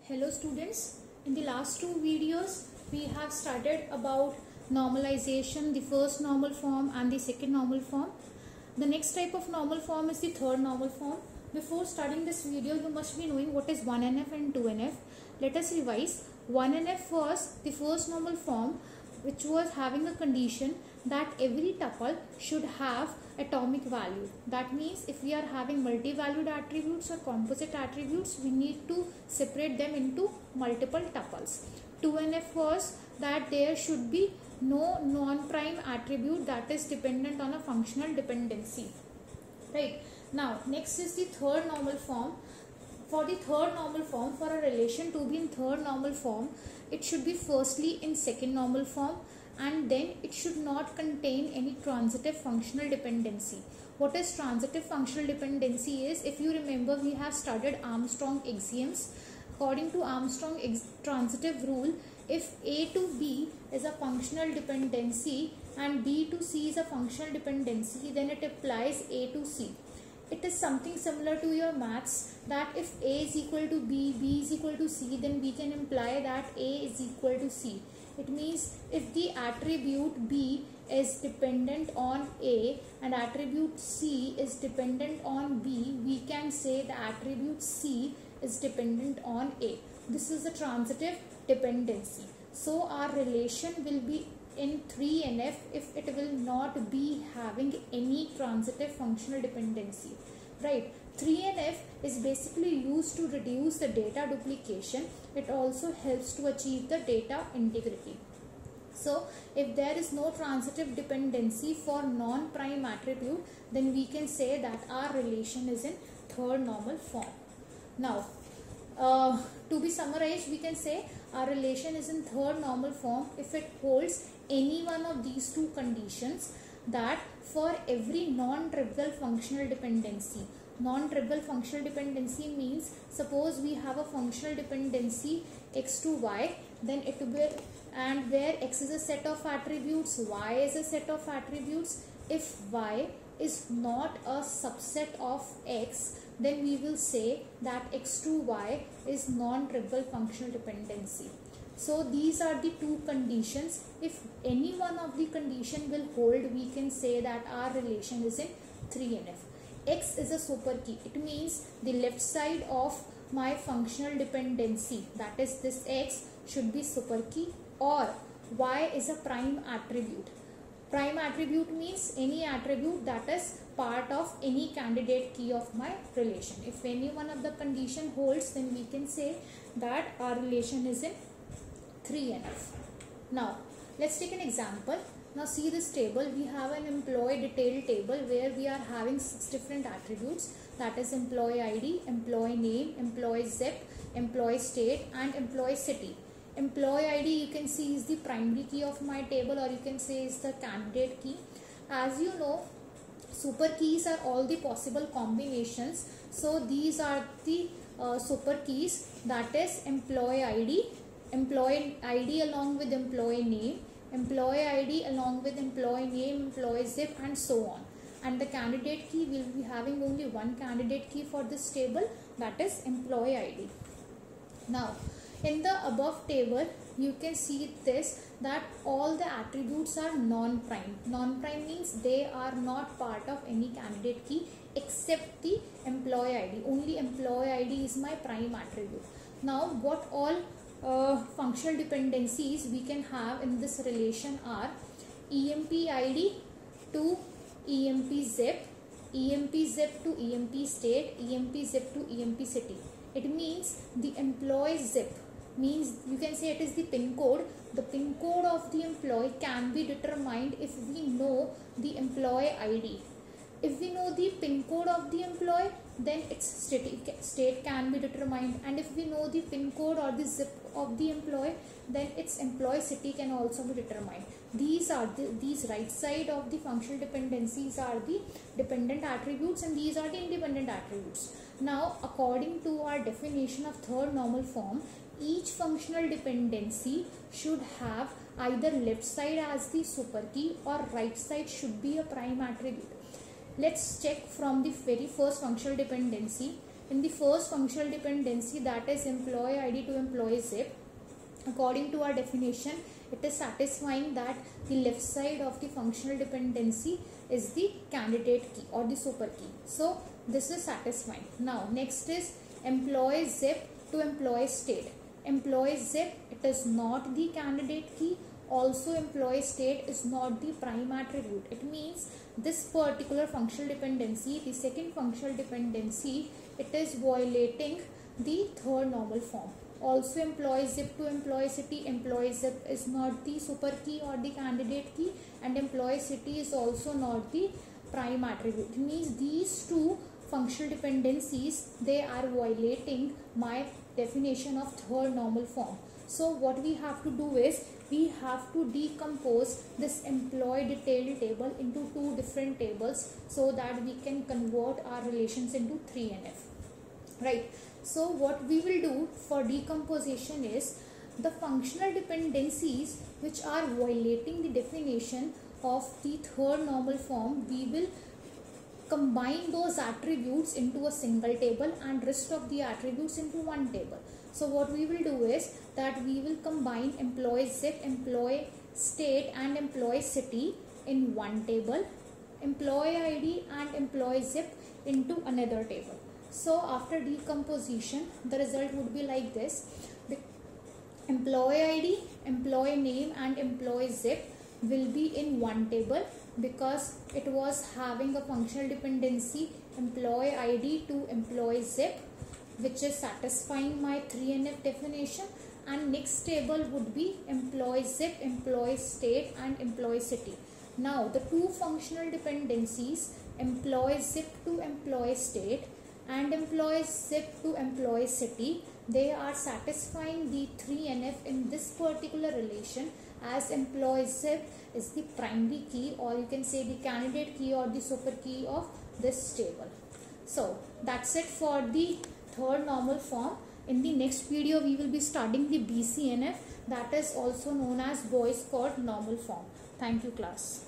Hello students, in the last two videos we have studied about normalization, the first normal form and the second normal form. The next type of normal form is the third normal form. Before studying this video you must be knowing what is 1NF and 2NF. Let us revise. 1NF was the first normal form which was having a condition that every tuple should have atomic value. That means if we are having multi-valued attributes or composite attributes, we need to separate them into multiple tuples. 2NF was that there should be no non-prime attribute that is dependent on a functional dependency. Right. Now next is the third normal form. For the third normal form, for a relation to be in third normal form, it should be firstly in second normal form, and then it should not contain any transitive functional dependency. What is transitive functional dependency is, if you remember, we have studied Armstrong axioms. According to Armstrong transitive rule, if A to B is a functional dependency and B to C is a functional dependency, then it applies A to C. It is something similar to your maths, that if A is equal to B, B is equal to C, then we can imply that A is equal to C. It means if the attribute B is dependent on A and attribute C is dependent on B, we can say the attribute C is dependent on A. This is a transitive dependency. So our relation will be in 3NF if it will not be having any transitive functional dependency. Right. 3NF is basically used to reduce the data duplication. It also helps to achieve the data integrity. So if there is no transitive dependency for non-prime attribute, then we can say that our relation is in third normal form. Now to be summarized, we can say our relation is in third normal form if it holds any one of these two conditions, that for every non-trivial functional dependency. Non-trivial functional dependency means, suppose we have a functional dependency x to y, then it will be, and where x is a set of attributes, y is a set of attributes. If y is not a subset of x, then we will say that x to y is non-trivial functional dependency. So these are the two conditions. If any one of the condition will hold, we can say that our relation is in 3NF. X is a super key. It means the left side of my functional dependency, that is this x, should be super key, or y is a prime attribute. Prime attribute means any attribute that is part of any candidate key of my relation. If any one of the condition holds, then we can say that our relation is in 3NF. Now let's take an example. Now see this table. We have an employee detailed table where we are having 6 different attributes, that is employee ID, employee name, employee zip, employee state and employee city. Employee ID you can see is the primary key of my table, or you can say is the candidate key. As you know, super keys are all the possible combinations. So these are the super keys, that is employee ID along with employee name, employee ID along with employee name, employee zip and so on. And the candidate key, will be having only one candidate key for this table, that is employee ID. Now in the above table you can see this, that all the attributes are non-prime. Non-prime means they are not part of any candidate key except the employee ID. Only employee ID is my prime attribute. Now what all functional dependencies we can have in this relation are EMP ID to EMP zip, EMP zip to EMP state, EMP zip to EMP city. It means the employee zip means, you can say it is the pin code. The pin code of the employee can be determined if we know the employee ID. If we know the pin code of the employee, then its state can be determined, and if we know the pin code or the zip of the employee, then its employee city can also be determined. These are these right side of the functional dependencies are the dependent attributes, and these are the independent attributes. Now according to our definition of third normal form, each functional dependency should have either left side as the super key or right side should be a prime attribute. Let's check from the very first functional dependency. in the first functional dependency, that is employee ID to employee zip, according to our definition, it is satisfying that the left side of the functional dependency is the candidate key or the super key. So this is satisfying. Now next is employee zip to employee state. Employee zip, it is not the candidate key. Also employee state is not the prime attribute. It means this particular functional dependency, the second functional dependency, it is violating the third normal form. Also employee zip to employee city, employee zip is not the super key or the candidate key, and employee city is also not the prime attribute. It means these two functional dependencies, they are violating my definition of third normal form. So what we have to do is we have to decompose this employee detailed table into two different tables so that we can convert our relations into 3NF, right? So what we will do for decomposition is the functional dependencies which are violating the definition of the third normal form, we will combine those attributes into a single table and rest of the attributes into one table. So what we will do is that we will combine employee zip, employee state and employee city in one table, employee ID and employee zip into another table. So after decomposition, the result would be like this. The employee ID, employee name and employee zip will be in one table because it was having a functional dependency employee ID to employee zip, which is satisfying my 3NF definition, and next table would be employee zip, employee state and employee city. Now the two functional dependencies, employee zip to employee state and employee zip to employee city, they are satisfying the 3NF in this particular relation, as employee zip is the primary key, or you can say the candidate key or the super key of this table. So that's it for the third normal form. In the next video we will be studying the BCNF, that is also known as Boyce Codd normal form. Thank you class.